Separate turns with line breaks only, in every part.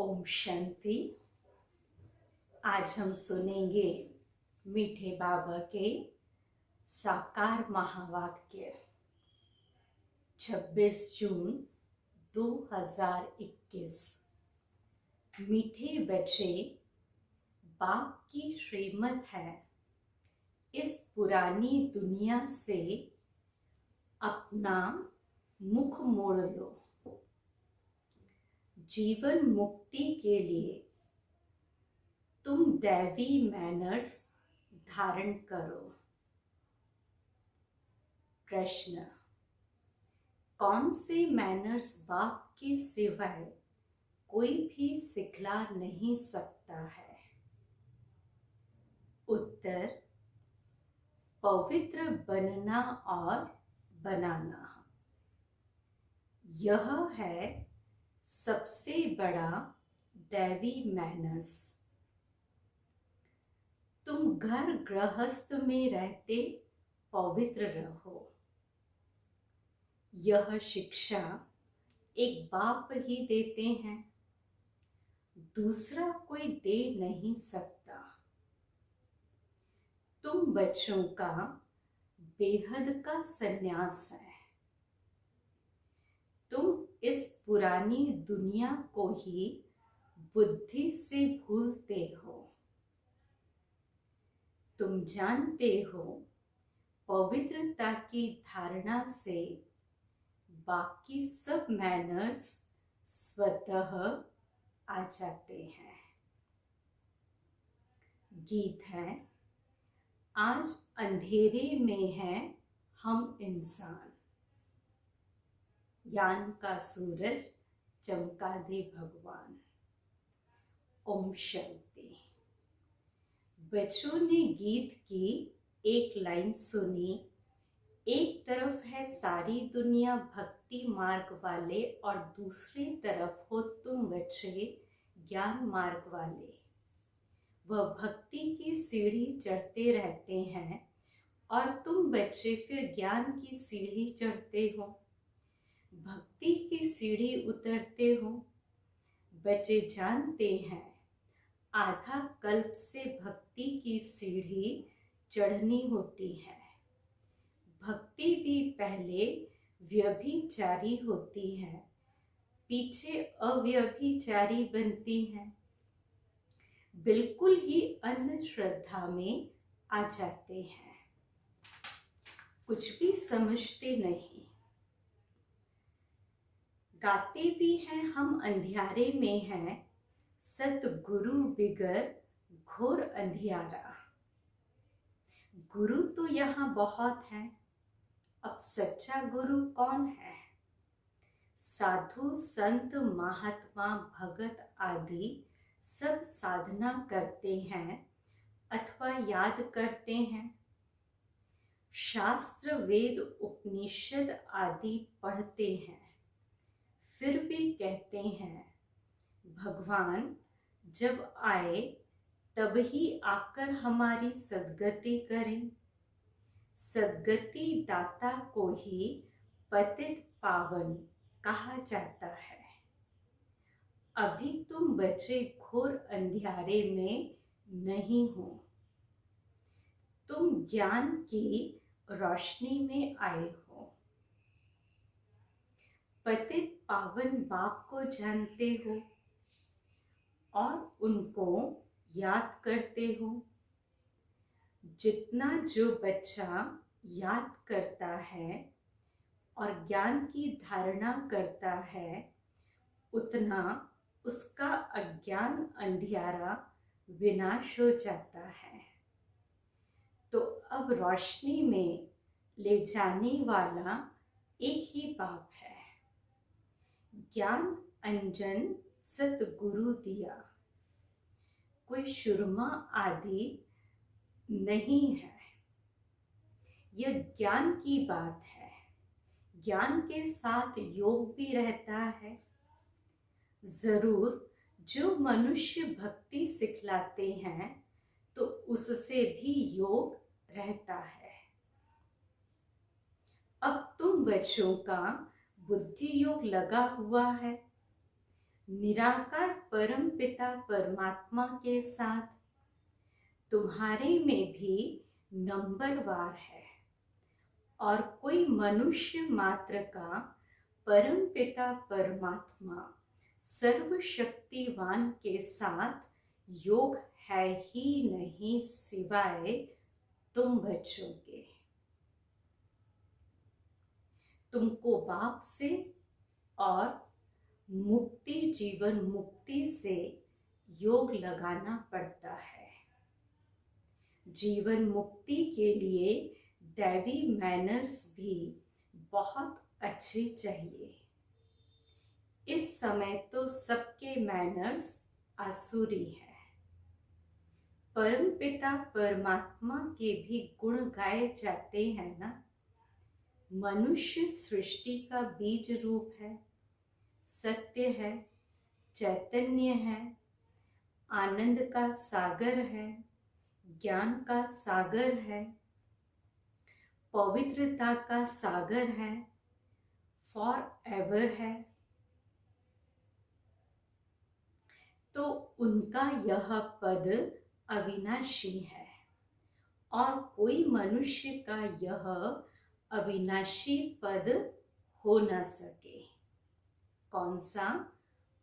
ओम शांति। आज हम सुनेंगे मीठे बाबा के साकार महावाक्य। 26 जून 2021। मीठे बच्चे, बाप की श्रीमत है, इस पुरानी दुनिया से अपना मुख मोड़ लो। जीवन मुक्ति के लिए तुम दैवी मैनर्स धारण करो। प्रश्न: कौन से मैनर्स बाप के सिवाय कोई भी सिखला नहीं सकता है? उत्तर: पवित्र बनना और बनाना। यह है सबसे बड़ा दैवी मैनर्स। तुम घर गृहस्थ में रहते पवित्र रहो। यह शिक्षा एक बाप ही देते हैं, दूसरा कोई दे नहीं सकता। तुम बच्चों का बेहद का संन्यास है। तुम इस पुरानी दुनिया को ही बुद्धि से भूलते हो। तुम जानते हो, पवित्रता की धारणा से बाकी सब मैनर्स स्वतः आ जाते हैं। गीत है, आज अंधेरे में हैं हम इंसान, ज्ञान का सूरज चमका दे भगवान। ओम शांति। बच्चों ने गीत की एक लाइन सुनी। एक तरफ है सारी दुनिया भक्ति मार्ग वाले और दूसरी तरफ हो तुम बच्चे ज्ञान मार्ग वाले। वह भक्ति की सीढ़ी चढ़ते रहते हैं और तुम बच्चे फिर ज्ञान की सीढ़ी चढ़ते हो, भक्ति की सीढ़ी उतरते हो। बच्चे जानते हैं, आधा कल्प से भक्ति की सीढ़ी चढ़नी होती है। भक्ति भी पहले व्यभिचारी होती है, पीछे अव्यभिचारी बनती है। बिल्कुल ही अन्य श्रद्धा में आ जाते हैं, कुछ भी समझते नहीं। गाते भी हैं हम अंधियारे में हैं, सतगुरु बिगर घोर अंधियारा। गुरु तो यहाँ बहुत है, अब सच्चा गुरु कौन है? साधु संत महात्मा भगत आदि सब साधना करते हैं अथवा याद करते हैं। शास्त्र वेद उपनिषद आदि पढ़ते हैं, फिर भी कहते हैं भगवान जब आए तब ही आकर हमारी सद्गति करें। सद्गति दाता को ही पतित पावन कहा जाता है। अभी तुम बच्चे घोर अंधियारे में नहीं हो, तुम ज्ञान की रोशनी में आए हो। पतित पावन बाप को जानते हो और उनको याद करते हो। जितना जो बच्चा याद करता है और ज्ञान की धारणा करता है, उतना उसका अज्ञान अंधियारा विनाश हो जाता है। तो अब रोशनी में ले जाने वाला एक ही बाप है। ज्ञान अंजन सतगुरु दिया, कोई सुरमा आदि नहीं है। यह ज्ञान की बात है। ज्ञान के साथ योग भी रहता है। जरूर जो मनुष्य भक्ति सिखलाते हैं तो उससे भी योग रहता है। अब तुम बच्चों का बुद्धि योग लगा हुआ है। निराकार परम पिता परमात्मा के साथ तुम्हारे में भी नंबरवार है, और कोई मनुष्य मात्र का परम पिता परमात्मा सर्वशक्तिवान के साथ योग है ही नहीं, सिवाय तुम बच्चों के। तुमको बाप से और मुक्ति जीवन मुक्ति से योग लगाना पड़ता है। जीवन मुक्ति के लिए दैवी मैनर्स भी बहुत अच्छे चाहिए। इस समय तो सबके मैनर्स आसुरी है। परम पिता परमात्मा के भी गुण गाए जाते हैं ना। मनुष्य सृष्टि का बीज रूप है, सत्य है, चैतन्य है, आनंद का सागर है, ज्ञान का सागर है, पवित्रता का सागर है, फॉर एवर है। तो उनका यह पद अविनाशी है, और कोई मनुष्य का यह अविनाशी पद हो न सके। कौन सा?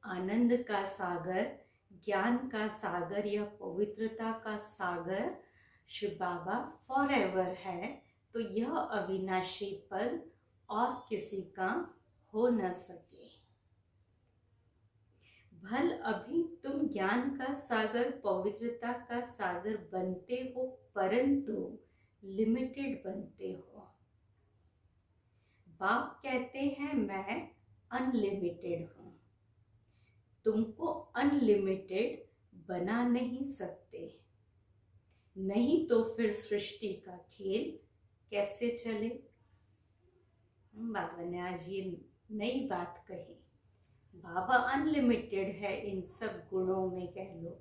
आनंद का सागर, ज्ञान का सागर या पवित्रता का सागर शिव बाबा फॉर एवर है। तो यह अविनाशी पद और किसी का हो न सके। भल अभी तुम ज्ञान का सागर, पवित्रता का सागर बनते हो, परंतु लिमिटेड बनते हो। बाप कहते हैं मैं अनलिमिटेड हूं। तुमको अनलिमिटेड बना नहीं सकते, नहीं तो फिर सृष्टि का खेल कैसे चले। बाबा ने आज ये नई बात कही। बाबा अनलिमिटेड है इन सब गुणों में कह लो,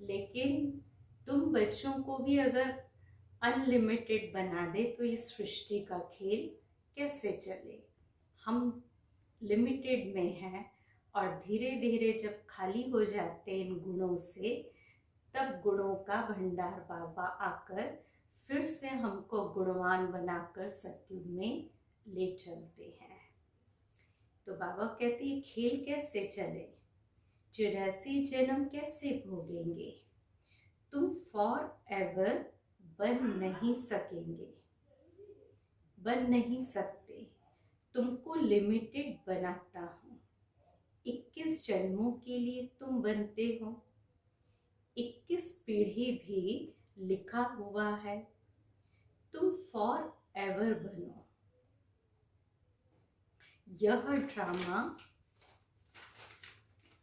लेकिन तुम बच्चों को भी अगर अनलिमिटेड बना दे तो इस सृष्टि का खेल कैसे चले। हम लिमिटेड में हैं, और धीरे धीरे जब खाली हो जाते हैं इन गुणों से, तब गुणों का भंडार बाबा आकर फिर से हमको गुणवान बनाकर सत्युग में ले चलते हैं। तो बाबा कहते हैं खेल कैसे चले, 84 जन्म कैसे भोगेंगे। तुम फॉर एवर बन नहीं सकेंगे, बन नहीं सकते। तुमको लिमिटेड बनाता हूँ। 21 जन्मों के लिए तुम बनते हो। 21 पीढ़ी भी लिखा हुआ है। तुम फॉर एवर बनो। यह ड्रामा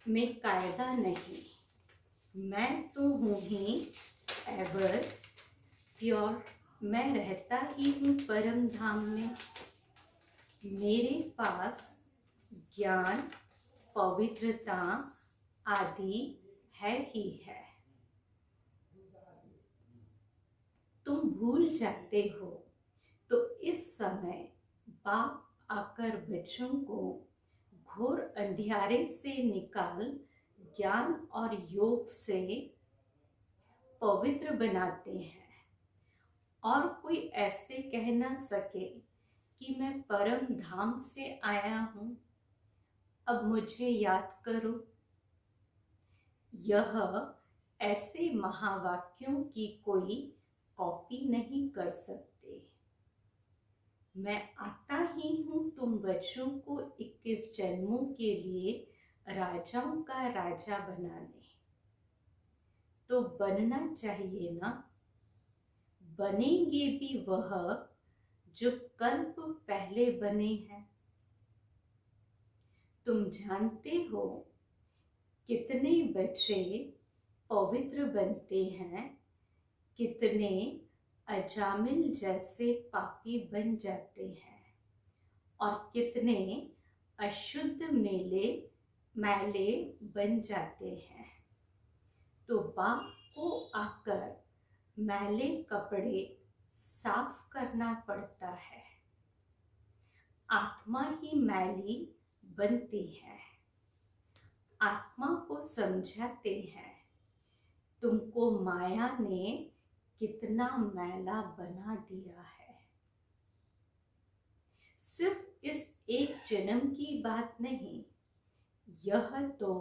में कायदा नहीं, मैं तो हूँ ही एवर प्योर। मैं रहता ही हूँ परम धाम में। मेरे पास ज्ञान, पवित्रता आदि है ही है। तुम भूल जाते हो, तो इस समय बाप आकर बच्चों को घोर अंधियारे से निकाल ज्ञान और योग से पवित्र बनाते हैं। और कोई ऐसे कह न सके कि मैं परम धाम से आया हूं, अब मुझे याद करो। यह ऐसे महावाक्यों की कोई कॉपी नहीं कर सकते। मैं आता ही हूँ तुम बच्चों को 21 जन्मों के लिए राजाओं का राजा बनाने। तो बनना चाहिए ना। बनेंगे भी वह जो कल्प पहले बने हैं। तुम जानते हो कितने बच्चे पवित्र बनते हैं, कितने अजामिल जैसे पापी बन जाते हैं, और कितने अशुद्ध मैले बन जाते हैं। तो बाप को आकर मैले कपड़े साफ करना पड़ता है। आत्मा ही मैली बनती है। आत्मा को समझाते हैं, तुमको माया ने कितना मैला बना दिया है। सिर्फ इस एक जन्म की बात नहीं, यह तो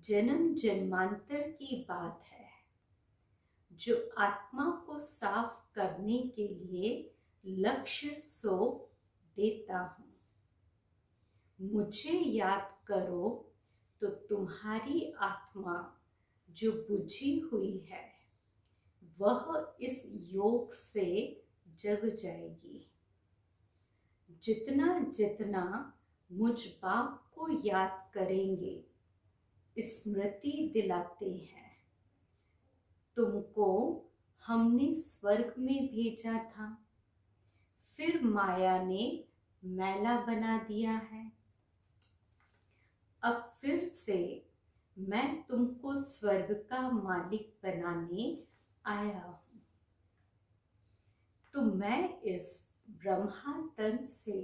जन्म जन्मांतर की बात है। जो आत्मा को साफ करने के लिए लक्ष्य सौंप देता हूँ। मुझे याद करो तो तुम्हारी आत्मा जो बुझी हुई है वह इस योग से जग जाएगी। जितना जितना मुझ बाप को याद करेंगे, स्मृति दिलाते हैं, तुमको हमने स्वर्ग में भेजा था, फिर माया ने मैला बना दिया है। अब फिर से मैं तुमको स्वर्ग का मालिक बनाने आया हूँ। तो मैं इस ब्रह्मा तन से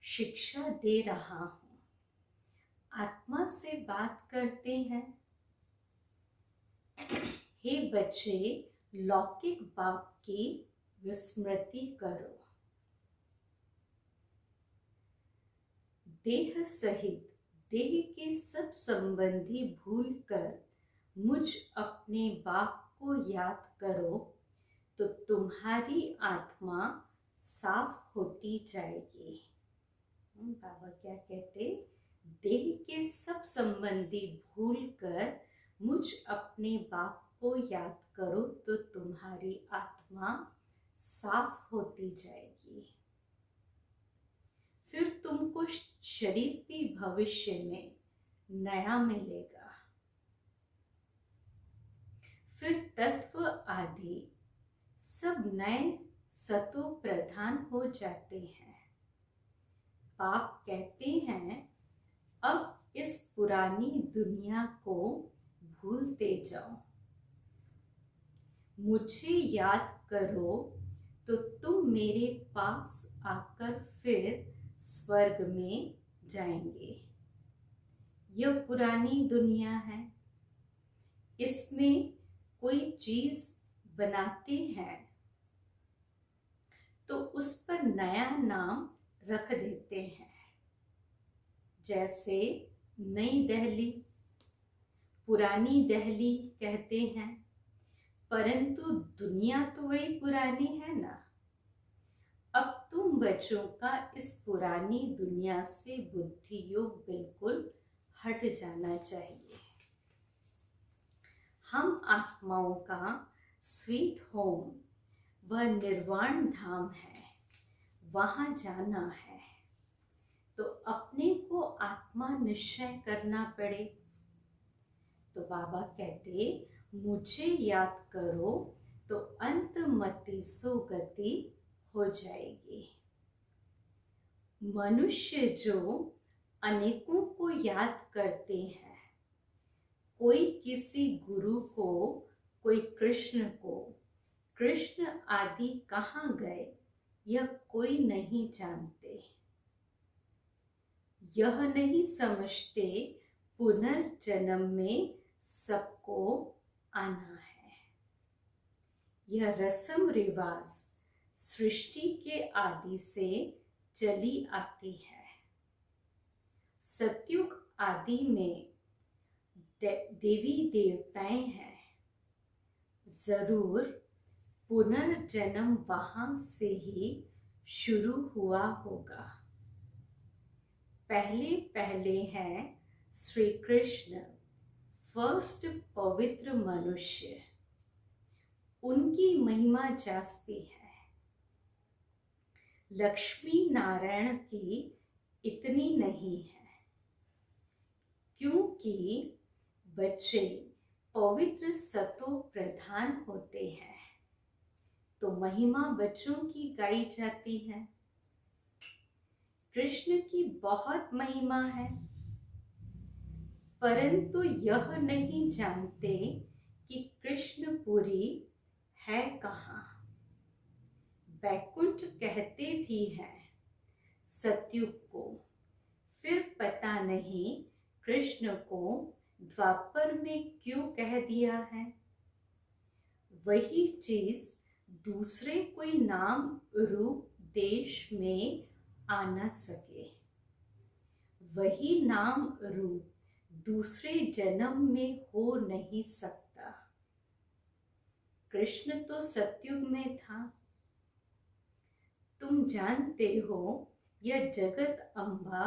शिक्षा दे रहा हूँ। आत्मा से बात करते हैं, हे बच्चे, लौकिक बाप की विस्मृति करो। देह सहित देह के सब संबंधी भूलकर मुझ अपने बाप को याद करो तो तुम्हारी आत्मा साफ होती जाएगी। बाबा क्या कहते, देह के सब संबंधी भूलकर मुझ अपने बाप को याद करो तो तुम्हारी आत्मा साफ होती जाएगी। फिर तुमको शरीर भी भविष्य में नया मिलेगा। फिर तत्व आदि सब नए सतो प्रधान हो जाते हैं। बाप कहते हैं, अब इस पुरानी दुनिया को भूलते जाओ। मुझे याद करो तो तुम मेरे पास आकर फिर स्वर्ग में जाएंगे। यह पुरानी दुनिया है, इसमें कोई चीज बनाते हैं तो उस पर नया नाम रख देते हैं। जैसे नई दिल्ली, पुरानी दिल्ली कहते हैं, परंतु दुनिया तो वही पुरानी है ना। अब तुम बच्चों का इस पुरानी दुनिया से बुद्धि योग बिल्कुल हट जाना चाहिए। हम आत्माओं का स्वीट होम वह निर्वाण धाम है, वहां जाना है। तो अपने को आत्मा निश्चय करना पड़े। तो बाबा कहते, मुझे याद करो तो अंत मति सो गति हो जाएगी। मनुष्य जो अनेकों को याद करते हैं, कोई किसी गुरु को, कोई कृष्ण को, कृष्ण आदि कहाँ गए यह कोई नहीं जानते। यह नहीं समझते पुनर्जन्म में सबको आना है। यह रस्म रिवाज सृष्टि के आदि से चली आती है। सतयुग आदि में देवी देवताएं हैं, जरूर पुनर्जन्म वहां से ही शुरू हुआ होगा। पहले पहले हैं श्री कृष्ण, फर्स्ट पवित्र मनुष्य, उनकी महिमा जास्ती है। लक्ष्मी नारायण की इतनी नहीं है, क्योंकि बच्चे पवित्र सतो प्रधान होते हैं तो महिमा बच्चों की गाई जाती है। कृष्ण की बहुत महिमा है, परंतु यह नहीं जानते कि कृष्णपुरी है कहाँ। बैकुंठ कहते भी हैं सतयुग को, फिर पता नहीं कृष्ण को द्वापर में क्यों कह दिया है? वही चीज दूसरे कोई नाम रूप देश में आ न सके, वही नाम रूप दूसरे जन्म में हो नहीं सकता। कृष्ण तो सतयुग में था। तुम जानते हो यह जगत अम्बा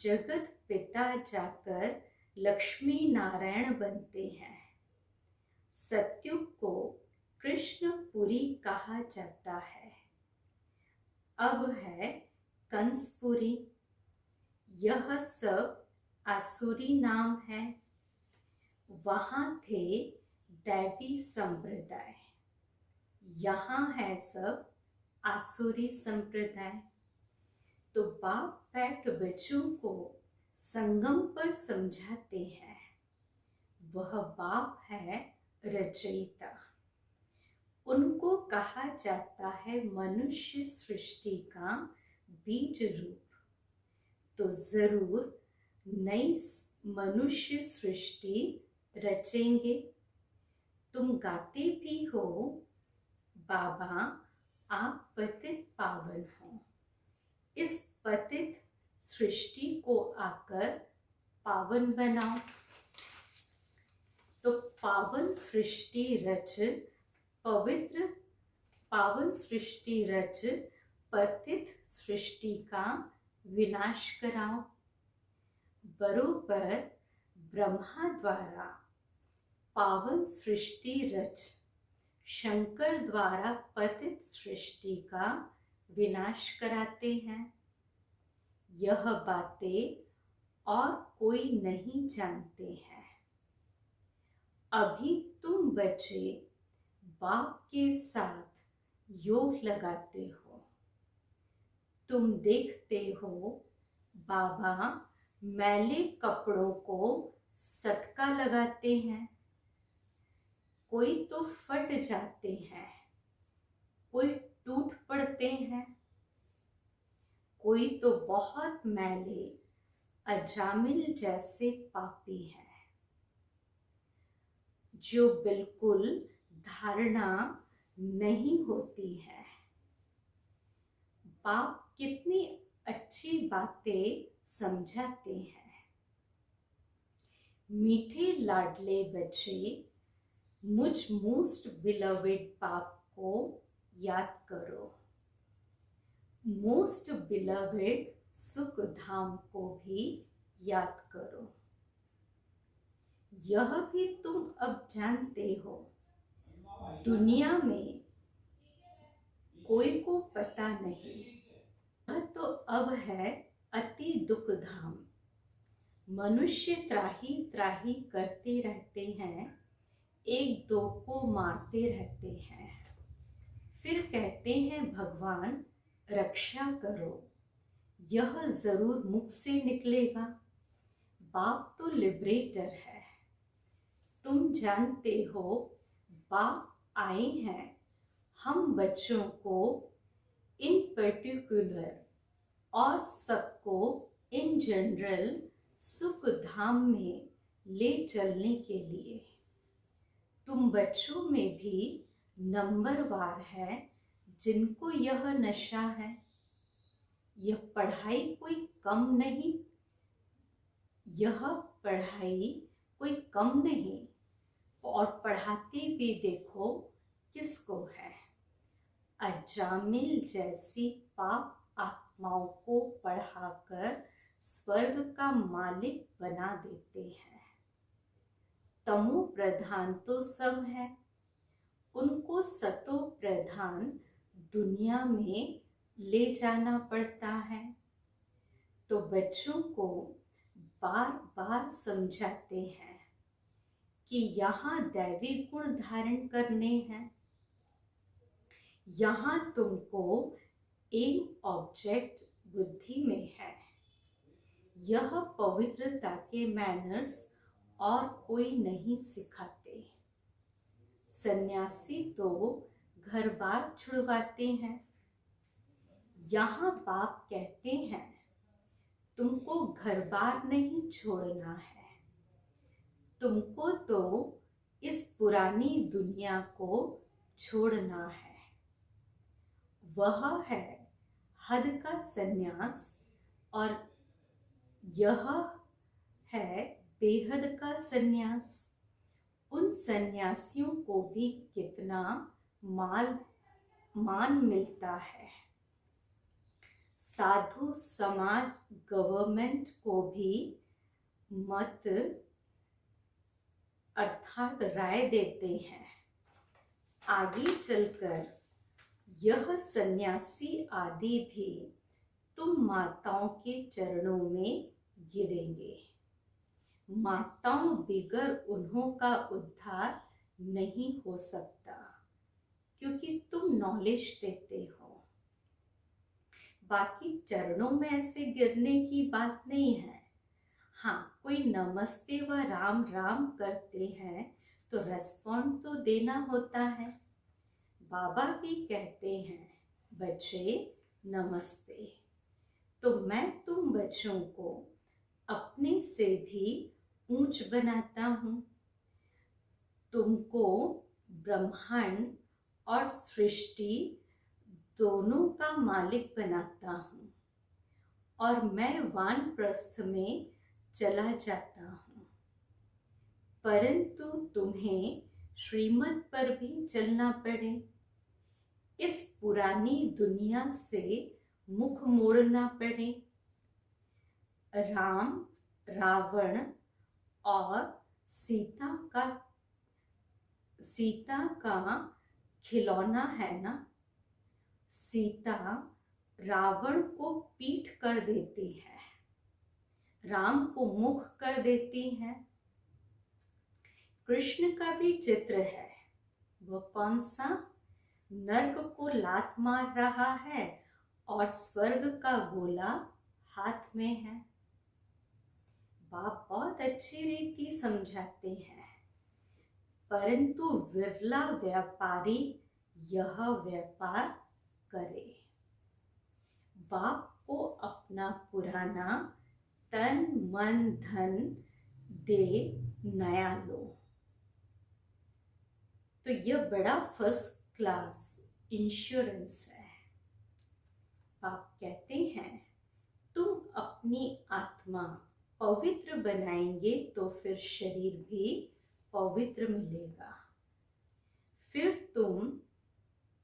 जगत पिता जाकर लक्ष्मी नारायण बनते हैं। सतयुग को कृष्णपुरी कहा जाता है। अब है कंसपुरी। यह सब आसुरी नाम है। वहां थे दैवी संप्रदाय, यहाँ है सब आसुरी संप्रदाय। तो बाप बैठ बच्चों को संगम पर समझाते हैं। वह बाप है रचयिता। उनको कहा जाता है मनुष्य सृष्टि का बीज रूप। तो जरूर नई मनुष्य सृष्टि रचेंगे। तुम गाते भी हो बाबा आप पतित पावन हो। इस पतित सृष्टि को आकर पावन बनाओ। तो पावन सृष्टि रच पवित्र, पावन सृष्टि रच पतित सृष्टि का विनाश कराओ। बरोबर ब्रह्मा द्वारा पावन सृष्टि रच शंकर द्वारा पतित सृष्टि का विनाश कराते हैं। यह बातें और कोई नहीं जानते हैं। अभी तुम बच्चे बाप के साथ योग लगाते हो। तुम देखते हो बाबा मैले कपड़ों को सटका लगाते हैं। कोई तो फट जाते हैं, कोई टूट पड़ते हैं, कोई तो बहुत मैले अजामिल जैसे पापी हैं जो बिल्कुल धारणा नहीं होती है। बाप कितनी अच्छी बातें समझाते हैं। मीठे लाडले बच्चे मुझ मोस्ट बिलवेड बाप को याद करो। मोस्ट बिलवेड सुख धाम को भी याद करो। यह भी तुम अब जानते हो, दुनिया में कोई को पता नहीं। यह तो अब है अति दुख धाम। मनुष्य त्राही त्राही करते रहते हैं, एक दो को मारते रहते हैं, फिर कहते हैं भगवान रक्षा करो। यह जरूर मुख से निकलेगा। बाप तो लिबरेटर है। तुम जानते हो बाप आए हैं हम बच्चों को इन पर्टिकुलर और सबको इन जनरल सुख धाम में ले चलने के लिए। तुम बच्चों में भी नंबरवार है जिनको यह नशा है। यह पढ़ाई कोई कम नहीं, यह पढ़ाई कोई कम नहीं। और पढ़ाते भी देखो किसको है, अजामिल जैसी पाप आत्माओं को पढ़ाकर स्वर्ग का मालिक बना देते हैं। तमो प्रधान तो सब है, उनको सतो प्रधान दुनिया में ले जाना पड़ता है। तो बच्चों को बार बार समझाते हैं कि यहाँ दैवी गुण धारण करने हैं। यहाँ तुमको एम ऑब्जेक्ट बुद्धि में है। यह पवित्रता के मैनर्स और कोई नहीं सिखाते। सन्यासी तो घर बार छुड़वाते हैं। यहाँ बाप कहते हैं तुमको घर बार नहीं छोड़ना है, तुमको तो इस पुरानी दुनिया को छोड़ना है। वह है हद का संन्यास और यह है बेहद का संन्यास। उन सन्यासियों को भी कितना मान मिलता है। साधु समाज गवर्नमेंट को भी मत अर्थात राय देते हैं। आगे चलकर यह सन्यासी आदि भी तुम माताओं के चरणों में गिरेंगे। माताओं बिगर उन्हों का उद्धार नहीं हो सकता, क्योंकि तुम नॉलेज देते हो। बाकी चरणों में ऐसे गिरने की बात नहीं है। हाँ, कोई नमस्ते व राम राम करते हैं तो रेस्पॉन्ड तो देना होता है। बाबा भी कहते हैं बच्चे नमस्ते, तो मैं तुम बच्चों को अपने से भी ऊंच बनाता हूँ। तुमको ब्रह्मांड और सृष्टि दोनों का मालिक बनाता हूँ और मैं वानप्रस्थ में चला जाता हूँ, परंतु तुम्हें श्रीमत पर भी चलना पड़े। इस पुरानी दुनिया से मुख मोड़ना पड़े। राम रावण और सीता का खिलौना है ना। सीता रावण को पीठ कर देती है, राम को मुख कर देती है। कृष्ण का भी चित्र है। वह कौन सा? नर्क को लात मार रहा है और स्वर्ग का गोला हाथ में है। बाप बहुत अच्छी रीति समझाते हैं, परंतु विरला व्यापारी यह व्यापार करे। बाप को अपना पुराना तन मन धन दे नया लो। तो यह बड़ा फर्स्ट क्लास इंश्योरेंस है। बाप कहते हैं तुम अपनी आत्मा पवित्र बनाएंगे तो फिर शरीर भी पवित्र मिलेगा। फिर तुम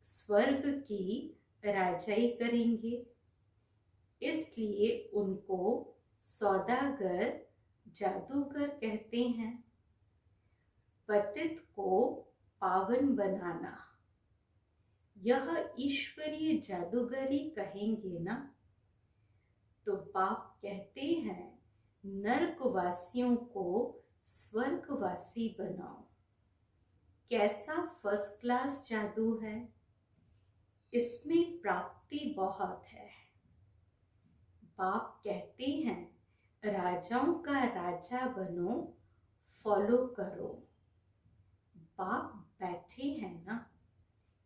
स्वर्ग की राजाई करेंगे। इसलिए उनको सौदागर जादूगर कहते हैं। पतित को पावन बनाना, यह ईश्वरीय जादूगरी कहेंगे ना। तो बाप कहते हैं नरकवासियों को स्वर्गवासी बनाओ। कैसा फर्स्ट क्लास जादू है। इसमें प्राप्ति बहुत है। बाप कहते हैं राजाओं का राजा बनो, फॉलो करो। बाप बैठे हैं ना।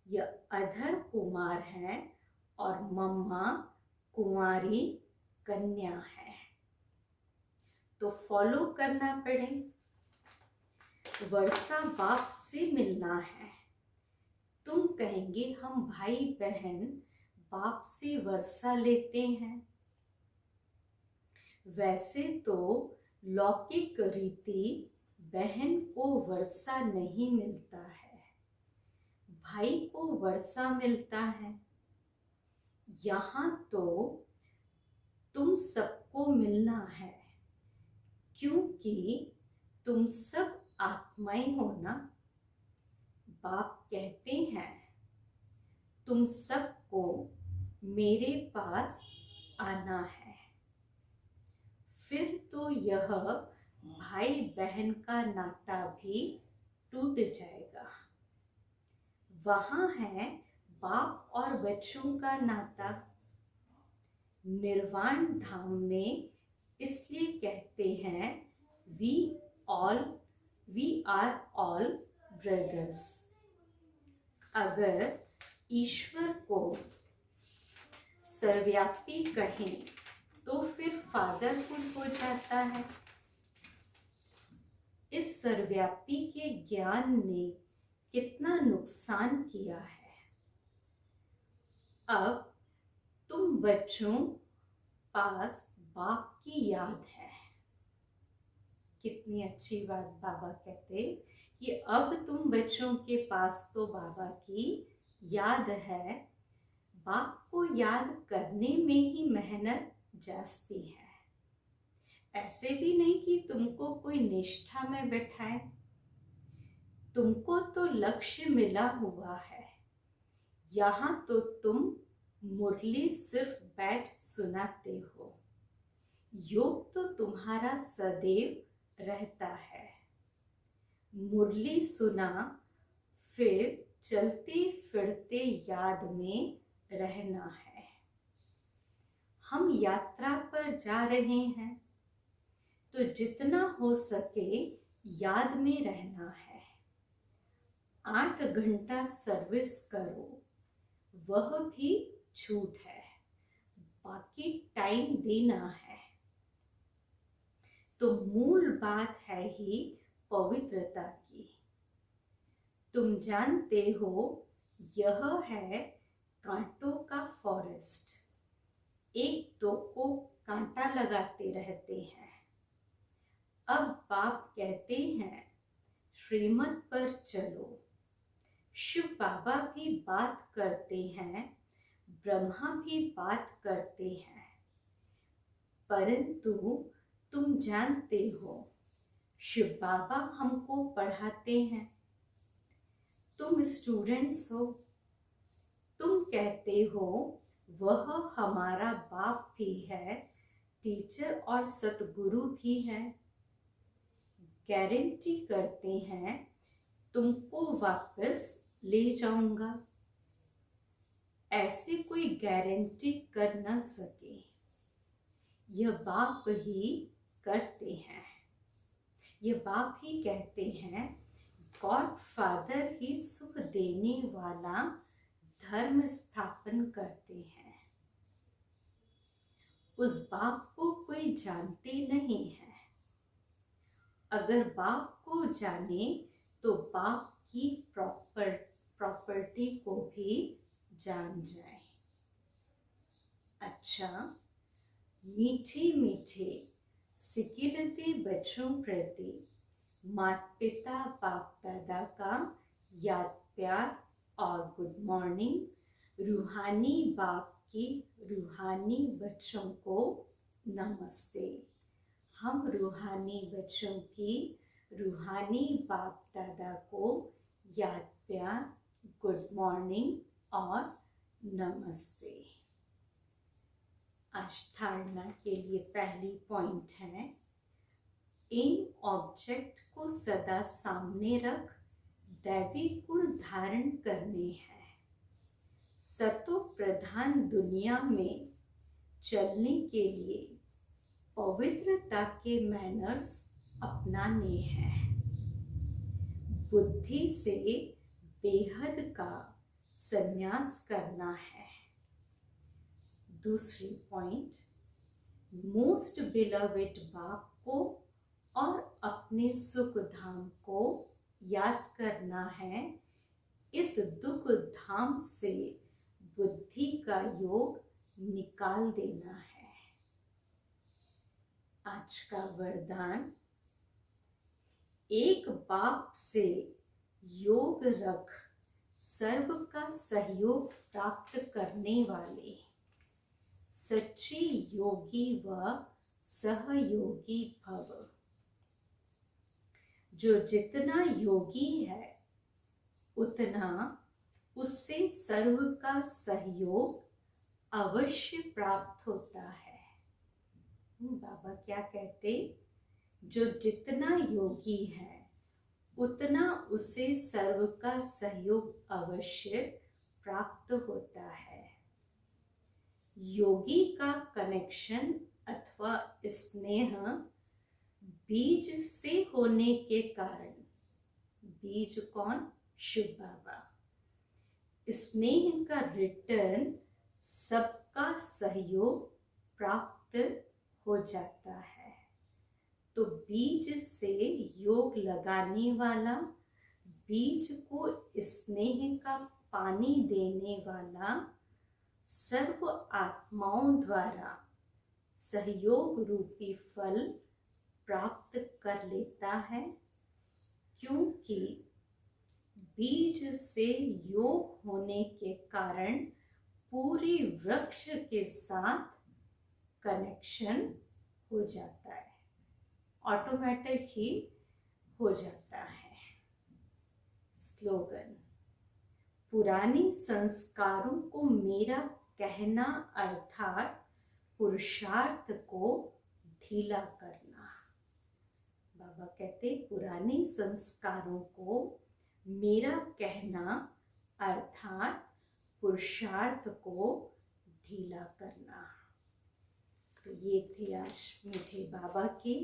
यह अधर कुमार है और मम्मा कुंवारी कन्या है, तो फॉलो करना पड़े। वर्षा बाप से मिलना है। तुम कहेंगे हम भाई बहन बाप से वर्षा लेते हैं। वैसे तो लौकिक रीति बहन को वर्षा नहीं मिलता है, भाई को वर्षा मिलता है। यहाँ तो तुम सबको मिलना है, क्योंकि तुम सब आत्माएं हो ना। बाप कहते हैं तुम सबको मेरे पास आना है। फिर तो यह भाई बहन का नाता भी टूट जाएगा। वहां है बाप और बच्चों का नाता। निर्वाण धाम में इसलिए कहते हैं वी आर ऑल ब्रदर्स। अगर ईश्वर को सर्वव्यापी कहें तो फिर फादरहुड हो जाता है। इस सर्वव्यापी के ज्ञान ने कितना नुकसान किया है। अब तुम बच्चों पास बाप की याद है। कितनी अच्छी बात बाबा कहते कि अब तुम बच्चों के पास तो बाबा की याद है। बाप को याद करने में ही मेहनत जास्ती है। ऐसे भी नहीं कि तुमको कोई निष्ठा में बैठाए। तुमको तो लक्ष्य मिला हुआ है। यहाँ तो तुम मुरली सिर्फ बैठ सुनाते हो। योग तो तुम्हारा सदैव रहता है। मुरली सुना, फिर चलते फिरते याद में रहना है। हम यात्रा पर जा रहे हैं तो जितना हो सके याद में रहना है। 8 घंटा सर्विस करो, वह भी छूट है, बाकी टाइम देना है। तो मूल बात है ही पवित्रता की। तुम जानते हो यह है कांटों का फॉरेस्ट। एक दो को कांटा लगाते रहते हैं। अब बाप कहते हैं श्रीमत पर चलो। शिव बाबा भी बात करते हैं, ब्रह्मा भी बात करते हैं, परंतु तुम जानते हो शिव बाबा हमको पढ़ाते हैं। तुम स्टूडेंट्स हो, तुम कहते हो वह हमारा बाप भी है, टीचर और सतगुरु भी है। गारंटी करते हैं तुमको वापस ले जाऊंगा। ऐसे कोई गारंटी कर न सके, यह बाप ही करते हैं। यह बाप ही कहते हैं, गॉड फादर ही सुख देने वाला धर्म स्थापन करते हैं। उस बाप को कोई जानते नहीं है। अगर बाप को जाने तो बाप की प्रॉपर्टी को भी जान जाए। अच्छा, मीठे मीठे सिकिलते बच्चों प्रति माता पिता बाप दादा का याद प्यार और गुड मॉर्निंग। रूहानी बाप की रूहानी बच्चों को नमस्ते। हम रूहानी बच्चों की रूहानी बाप दादा को याद प्यार, गुड मॉर्निंग और नमस्ते। आज धारणा के लिए पहली पॉइंट है, इन ऑब्जेक्ट को सदा सामने रख दैवी गुण धारण करने हैं। सतो प्रधान दुनिया में चलने के लिए पवित्रता के मैनर्स अपनाने हैं। बुद्धि से बेहद का संन्यास करना है। दूसरी पॉइंट, मोस्ट बिलवेड बाप को और अपने सुख धाम को याद करना है। इस दुख धाम से बुद्धि का योग निकाल देना है। आज का वरदान, एक बाप से योग रख सर्व का सहयोग प्राप्त करने वाले सच्चे योगी व सहयोगी भव। जो जितना योगी है उतना उससे सर्व का सहयोग अवश्य प्राप्त होता है। बाबा क्या कहते, जो जितना योगी है उतना उसे सर्व का सहयोग अवश्य प्राप्त होता है। योगी का कनेक्शन अथवा स्नेह बीज से होने के कारण, बीज कौन? शिव बाबा। स्नेह का रिटर्न सबका सहयोग प्राप्त हो जाता है। तो बीज से योग योग लगाने वाला, बीज को स्नेह का पानी देने वाला, सर्व आत्माओं द्वारा सहयोग रूपी फल प्राप्त कर लेता है, क्योंकि बीज से योग होने के कारण पूरे वृक्ष के साथ कनेक्शन हो जाता है, ऑटोमेटिक ही हो जाता है। स्लोगन: पुराने संस्कारों को मेरा कहना अर्थात पुरुषार्थ को ढीला करना। बाबा कहते पुराने संस्कारों को मेरा कहना अर्थात पुरुषार्थ को ढीला करना। तो ये थे आज मीठे बाबा के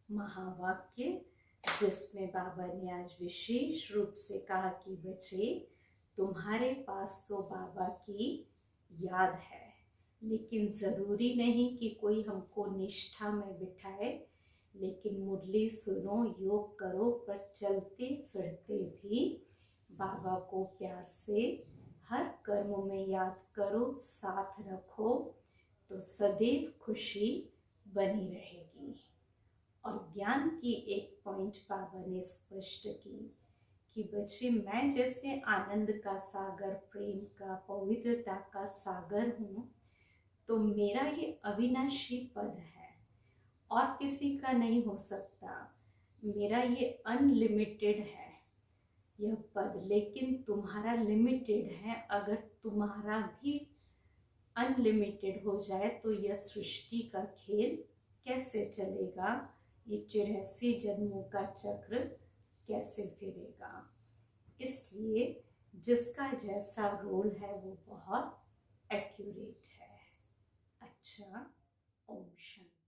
महावाक्य, जिसमें बाबा ने आज विशेष रूप से कहा कि बच्चे, तुम्हारे पास तो बाबा की याद है, लेकिन ज़रूरी नहीं कि कोई हमको निष्ठा में बिठाए, लेकिन मुरली सुनो, योग करो, पर चलते फिरते भी बाबा को प्यार से हर कर्म में याद करो, साथ रखो, तो सदैव खुशी बनी रहेगी। और ज्ञान की एक पॉइंट बाबा ने स्पष्ट की कि बच्चे, मैं जैसे आनंद का सागर, प्रेम का, पवित्रता का सागर हूँ, तो मेरा ये अविनाशी पद है और किसी का नहीं हो सकता। मेरा ये अनलिमिटेड है यह पद, लेकिन तुम्हारा लिमिटेड है। अगर तुम्हारा भी अनलिमिटेड हो जाए तो यह सृष्टि का खेल कैसे चलेगा, ये 84 जन्मों का चक्र कैसे फिरेगा। इसलिए जिसका जैसा रोल है वो बहुत एक्यूरेट है। अच्छा, ओम शांति।